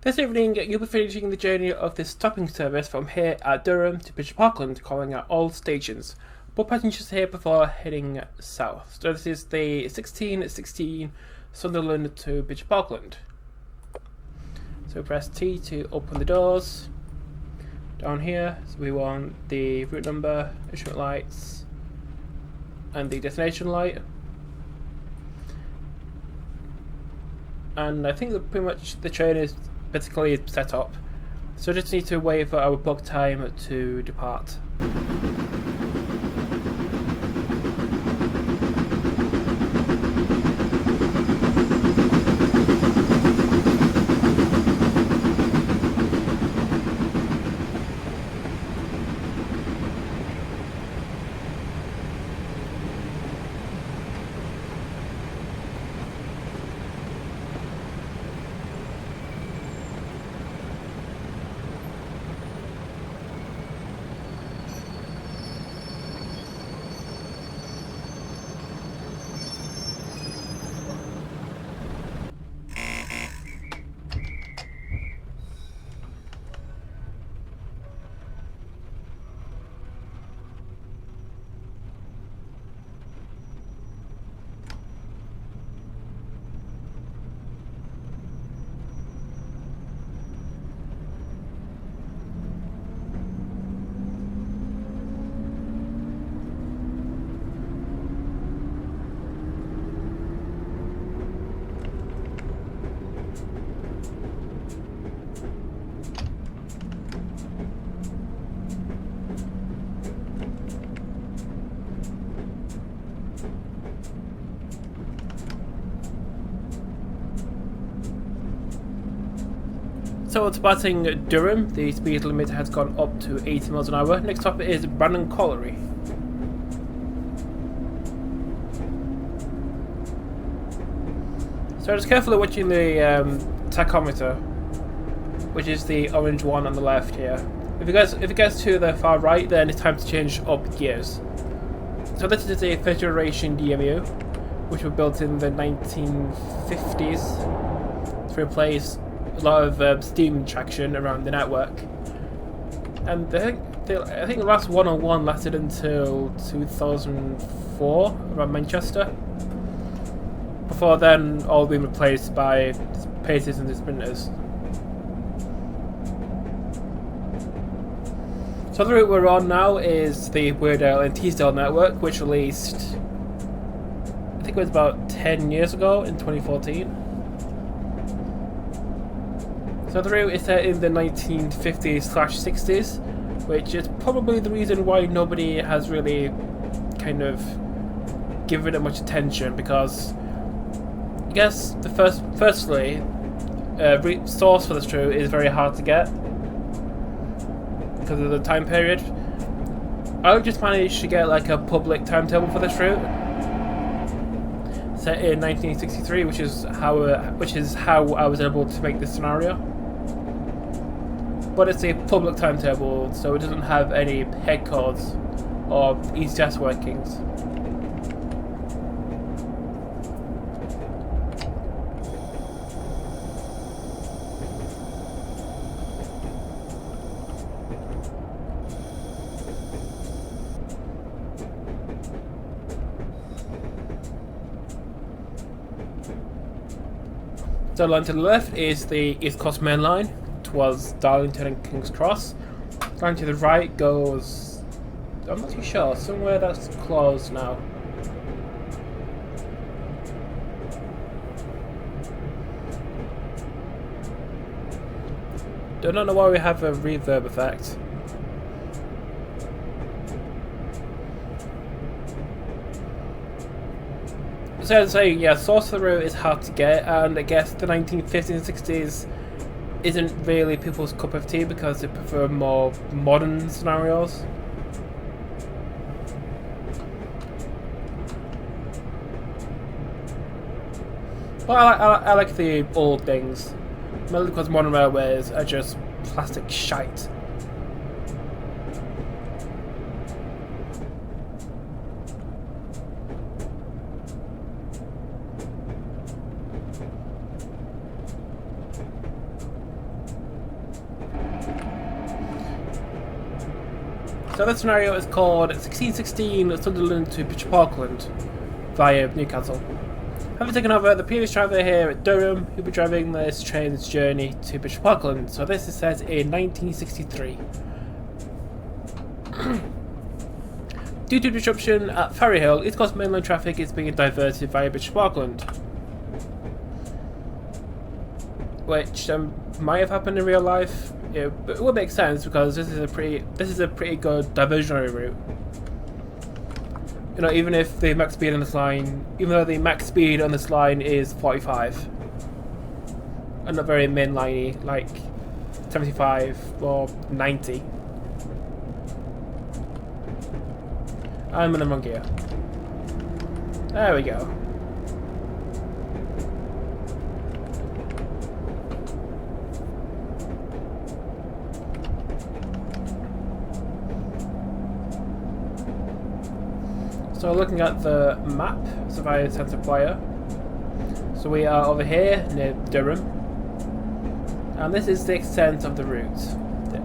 This evening, you'll be finishing the journey of this stopping service from here at Durham to Bishop Auckland, calling at all stations. Both passengers here before heading south. So this is the 1616 Sunderland to Bishop Auckland. So press T to open the doors. Down here, so we want the route number, instrument lights, and the destination light. And I think that pretty much the train is basically set up. So just need to wait for our book time to depart. So it's passing Durham, the speed limit has gone up to 80 miles an hour. Next up is Brandon Colliery. So just carefully watching the tachometer, which is the orange one on the left here. If it gets to the far right, then it's time to change up gears. So this is a first generation DMU, which were built in the 1950s to replace a lot of steam traction around the network. And I think the last one-on-one lasted until 2004 around Manchester. Before then, all being replaced by Pacers and the Sprinters. So the route we're on now is the Weardale Teesdale Network, which released, I think it was about 10 years ago in 2014. So the route is set in the 1950s/60s, which is probably the reason why nobody has really kind of given it much attention, because I guess the firstly, source for this route is very hard to get because of the time period. I just managed to get like a public timetable for this route set in 1963, which is how I was able to make this scenario. But it's a public timetable, so it doesn't have any peg codes or east-west workings. So the line to the left is the East Coast Main Line towards Darlington and King's Cross. The line to the right goes, I'm not too sure, somewhere that's closed now. Don't know why we have a reverb effect. So to say, yeah, source of the route is hard to get, and I guess the 1950s and 60s isn't really people's cup of tea because they prefer more modern scenarios. Well, I like the old things, mainly because modern railways are just plastic shite. So this scenario is called 1616 Sunderland to Bishop Auckland via Newcastle. Having taken over the previous driver here at Durham, who'll be driving this train's journey to Bishop Auckland. So this is set in 1963. Due to disruption at Ferryhill, East Coast mainline traffic is being diverted via Bishop Auckland, which might have happened in real life. But it would make sense because this is a pretty good diversionary route. You know, even if the max speed on this line, even though the max speed on this line is 45, and not very mainliney like 75 or 90. I'm in the wrong gear. There we go. So looking at the map, so via Centre Player. So we are over here near Durham, and this is the extent of the route.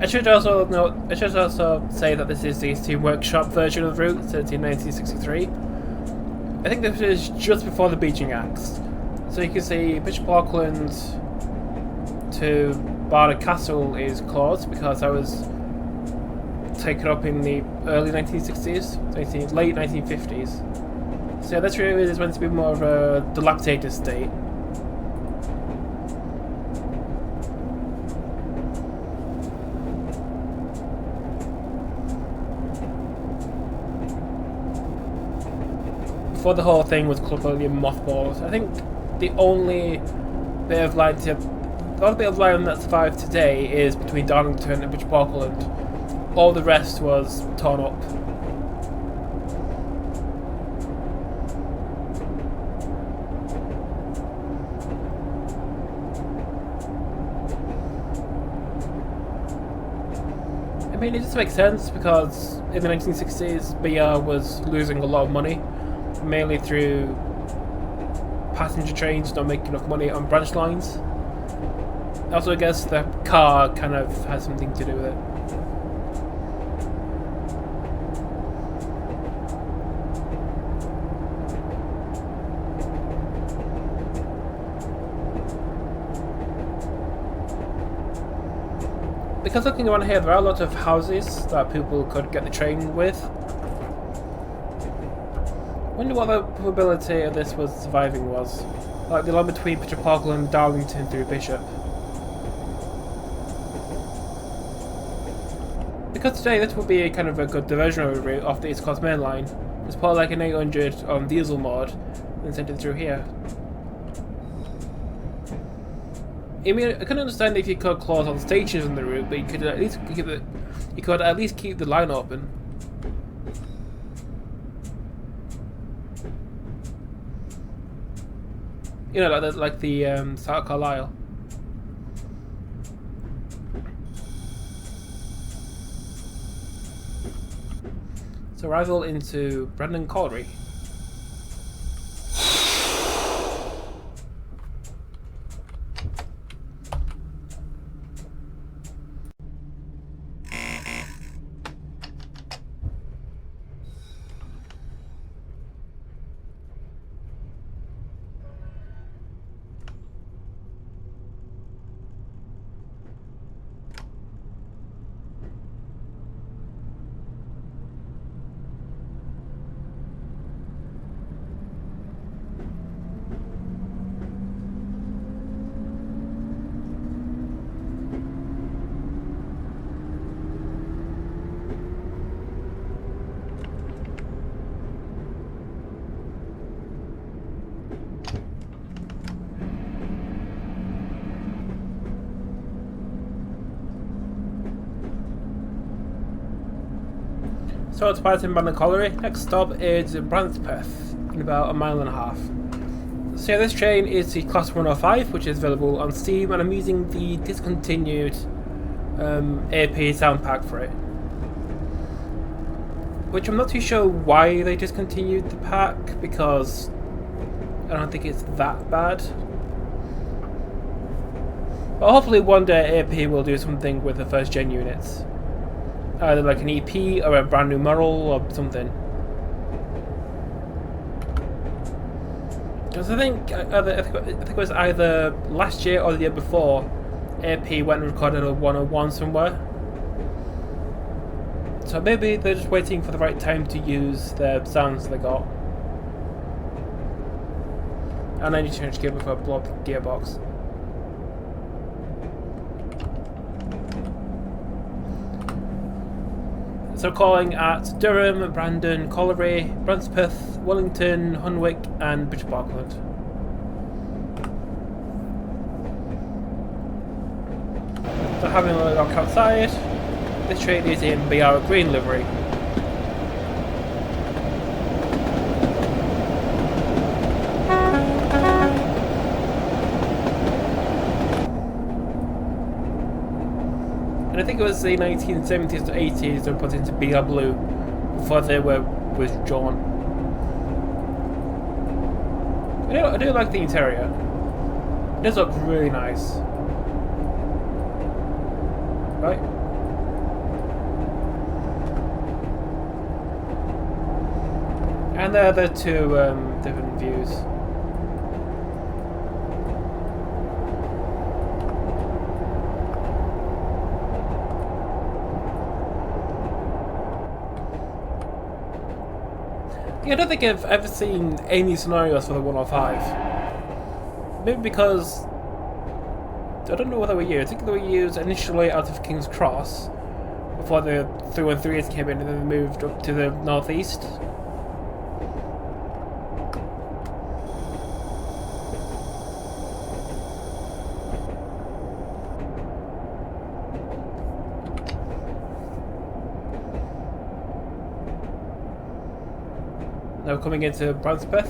I should also say that this is the Steam Workshop version of the route, set in 1963. I think this is just before the Beeching Acts. So you can see Bishop Auckland to Barda Castle is closed because I was taken up in the early 1960s, late 1950s. So yeah, this really is meant to be more of a dilapidated state. Before the whole thing was completely mothballed. I think the only bit of line that survived today is between Darlington and Bishop Auckland. All the rest was torn up. I mean, it just makes sense because in the 1960s, BR was losing a lot of money, mainly through passenger trains not making enough money on branch lines. Also, I guess the car kind of has something to do with it. Because looking around here, there are a lot of houses that people could get the train with. I wonder what the probability of this was surviving was. Like the line between Bishop Auckland and Darlington through Bishop. Because today this would be a kind of a good diversionary route off the East Coast Main Line. It's probably like an 800 on diesel mod and send it through here. I mean, I can understand if you could close all the stations on the route, but you could at least keep the line open. You know, like the South Carlisle. So arrival into Brandon Colliery. So it's passing Brandon Colliery. Next stop is Brantpeth, in about a mile and a half. So yeah, this train is the Class 105, which is available on Steam, and I'm using the discontinued AP sound pack for it. Which I'm not too sure why they discontinued the pack, because I don't think it's that bad. But hopefully one day AP will do something with the first gen units. either like an EP or a brand new model or something. Because I think it was either last year or the year before, AP went and recorded a 101 somewhere. So maybe they're just waiting for the right time to use the sounds they got. And I need to change gear before I blow up the gearbox. So calling at Durham, Brandon, Colliery, Brunswick, Wellington, Hunwick and Bishop Auckland. So having a look outside, this train is in BR green livery. And I think it was the 1970s to 80s they were put into BR blue before they were withdrawn. I do like the interior. It does look really nice. Right? And there are the two different views. Yeah, I don't think I've ever seen any scenarios for the 105. Maybe because I don't know what they were used. I think they were used initially out of King's Cross before the 313s came in and then they moved up to the northeast. Now coming into Brunswick.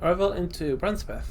Arrival into Brunswick.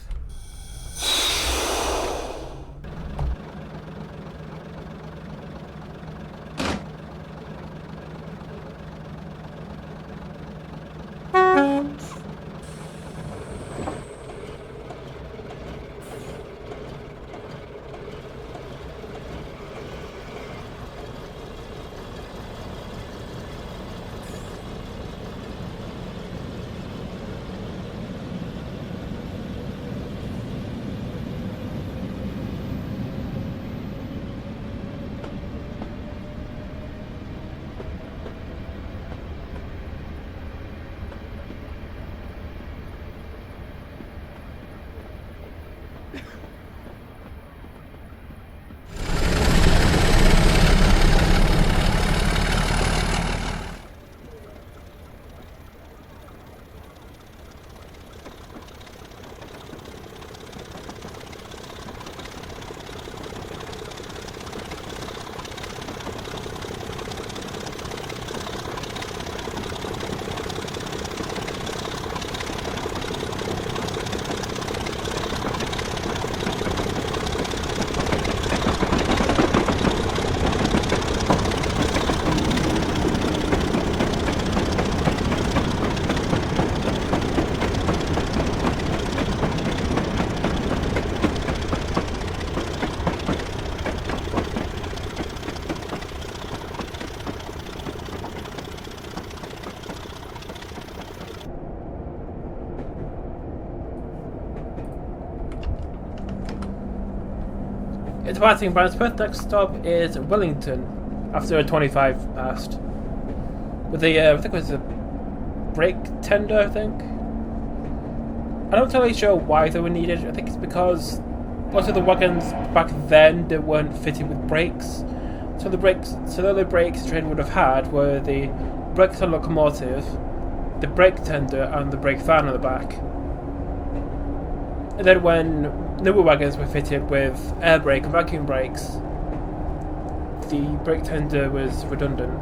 Departing Brunswick, next stop is Wellington after a 25 past. With the, I think it was a brake tender, I think. I'm not entirely sure why they were needed. I think it's because most of the wagons back then they weren't fitted with brakes. So the only brakes the train would have had were the brakes on locomotive, the brake tender and the brake fan on the back. And then when newer wagons were fitted with air brake and vacuum brakes, the brake tender was redundant.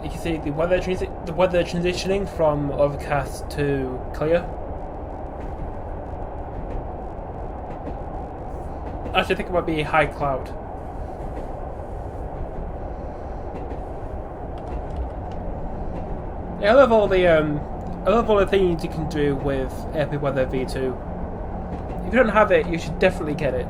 You can see the weather transitioning from overcast to clear. Actually, I think it might be high cloud. Yeah, I love all the things you can do with Epic Weather V2. If you don't have it, you should definitely get it.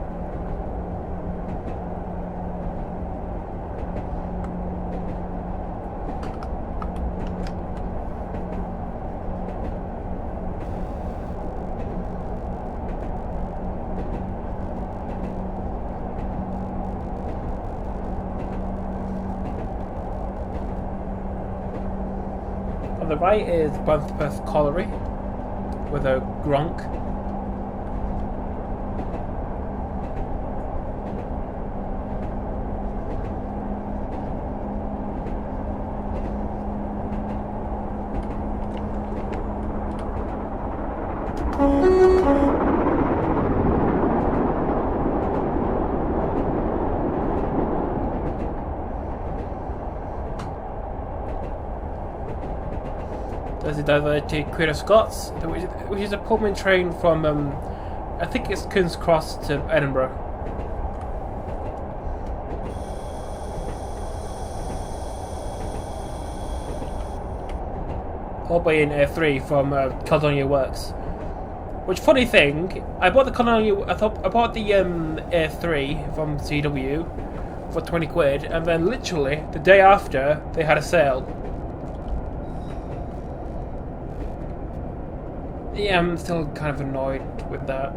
On the right is Banthurst Colliery with a Gronk. There's a diverge to Queen of Scots, which is a Pullman train from, I think it's King's Cross to Edinburgh. All by in A3 from Caledonia Works. Which, funny thing, I bought the A3 from CW for 20 quid, and then literally the day after they had a sale. Yeah, I'm still kind of annoyed with that.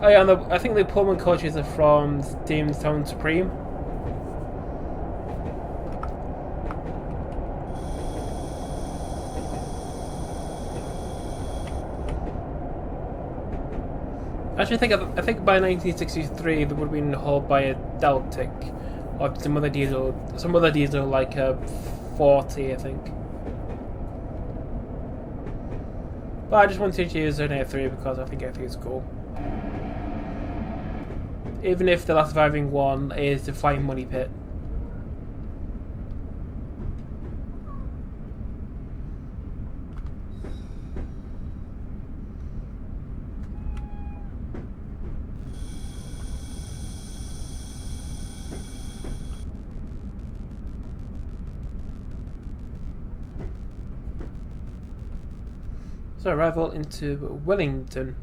Oh yeah, and I think the Pullman coaches are from Steamstone Supreme. Actually, I think by 1963 they would have been hauled by a Deltic or some other diesel like a 40, I think. But I just wanted to use an A3 because I think A3 is cool. Even if the last surviving one is the Flying Money Pit. So arrival into Wellington.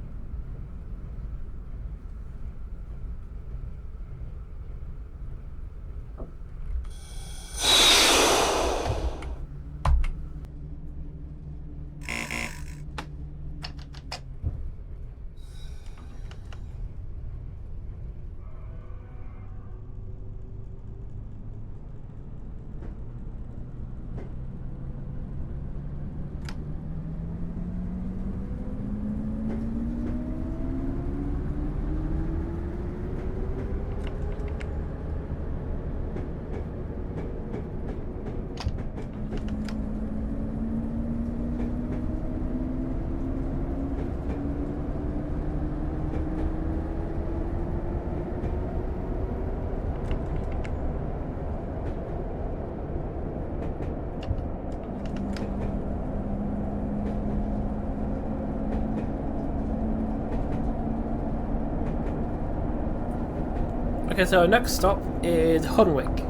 Okay, so our next stop is Hunwick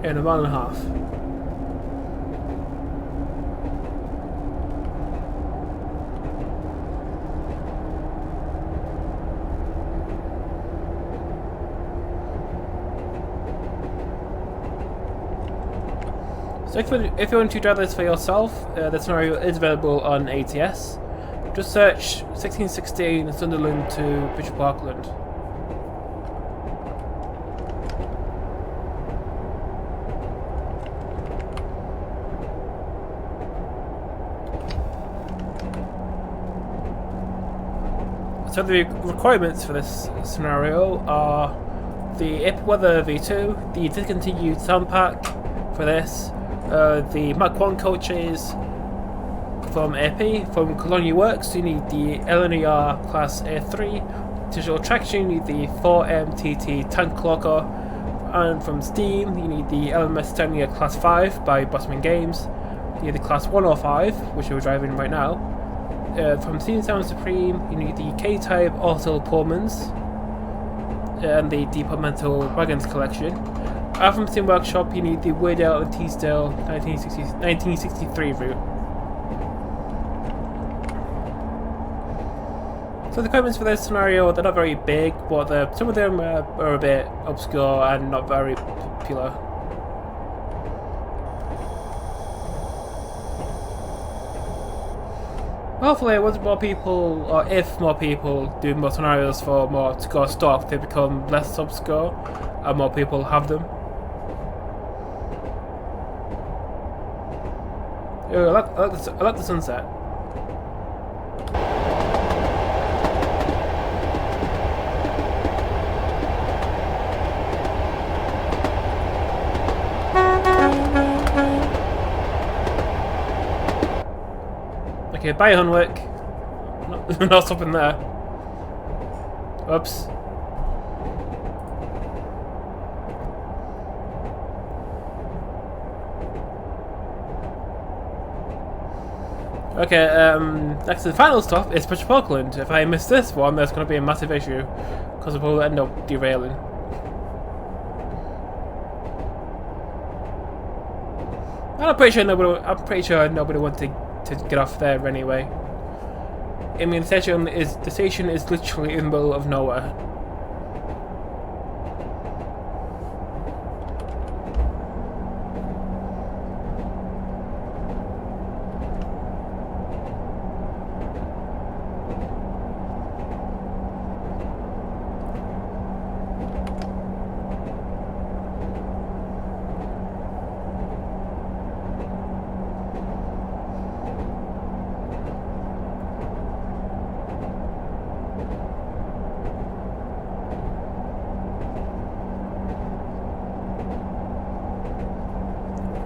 in a mile and a half. So if you want to drive this for yourself, the scenario is available on ATS. Just search 1616 Sunderland to Bishop Auckland. So the requirements for this scenario are the AP Weather V2, the discontinued sound pack for this, the Mach 1 coaches from AP, from Colonia Works you need the LNER Class A3, digital traction you need the 4MTT Tank Clocker, and from Steam you need the LMS Stemia Class 5 by Bottom Games, you need the Class 105, which we're driving right now. From Steam Sound Supreme, you need the K-Type Auto Pullmans and the Departmental Wagons collection. And from Steam Workshop, you need the Weardale Teesdale 1963 route. So the equipments for this scenario, they're not very big, but some of them are a bit obscure and not very popular. Hopefully, once more people, or if more people do more scenarios for more to go stock, they become less obscure and more people have them. I like the sunset. Okay, bye Hunwick. Not stopping there. Oops. Okay, next to the final stop is Bishop Auckland. If I miss this one, there's going to be a massive issue, because we'll end up derailing. And I'm pretty sure nobody wanted to get off there anyway. I mean, the station is literally in the middle of nowhere.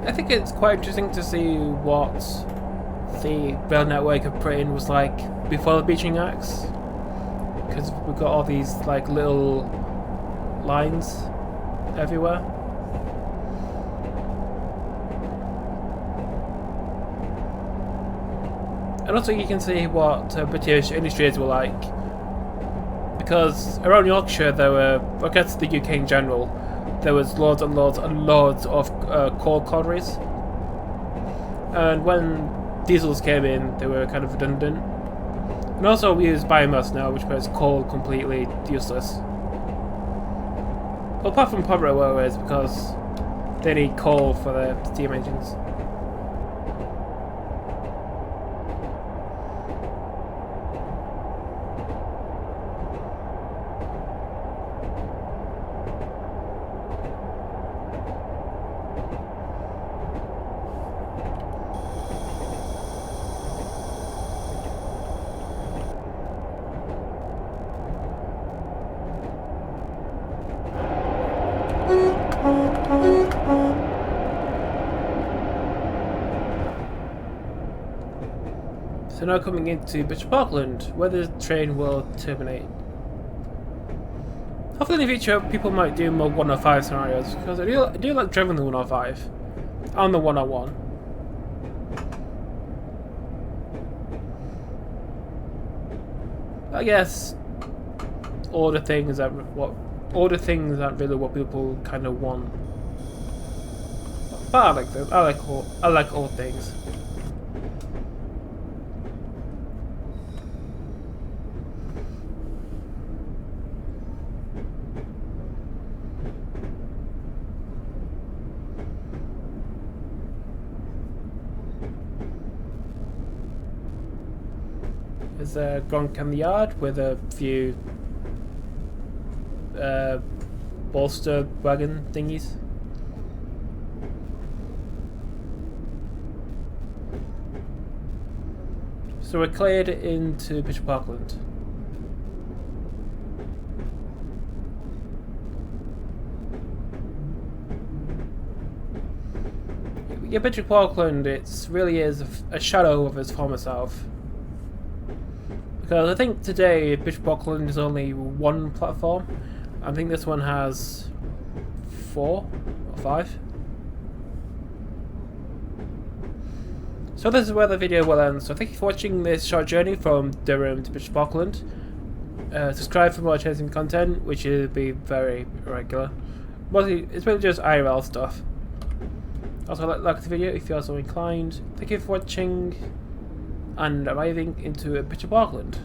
I think it's quite interesting to see what the rail network of Britain was like before the beaching acts, because we've got all these like little lines everywhere. And also you can see what British industries were like, because around Yorkshire there were, I guess the UK in general, there was loads and loads and loads of coal collieries, and when diesels came in they were kind of redundant. And also we use biomass now, which makes coal completely useless. Well, apart from power railways, because they need coal for their steam engines. So now coming into Bishop Auckland, where the train will terminate. Hopefully in the future people might do more 105 scenarios, because I do like driving the 105 and the 101. I guess all the things aren't really what people kind of want. But I like them. I like all things. There's a gronk in the yard with a few bolster wagon thingies. So we're cleared into Bishop Auckland. Yeah, Bishop Auckland, it really is a shadow of its former self. Because I think today Bishop Auckland is only one platform. I think this one has 4 or 5. So this is where the video will end. So thank you for watching this short journey from Durham to Bishop Auckland. Subscribe for more chasing content, which will be very regular. Mostly, it's really just IRL stuff. Also, like the video if you are so inclined. Thank you for watching and arriving into Bishop Auckland.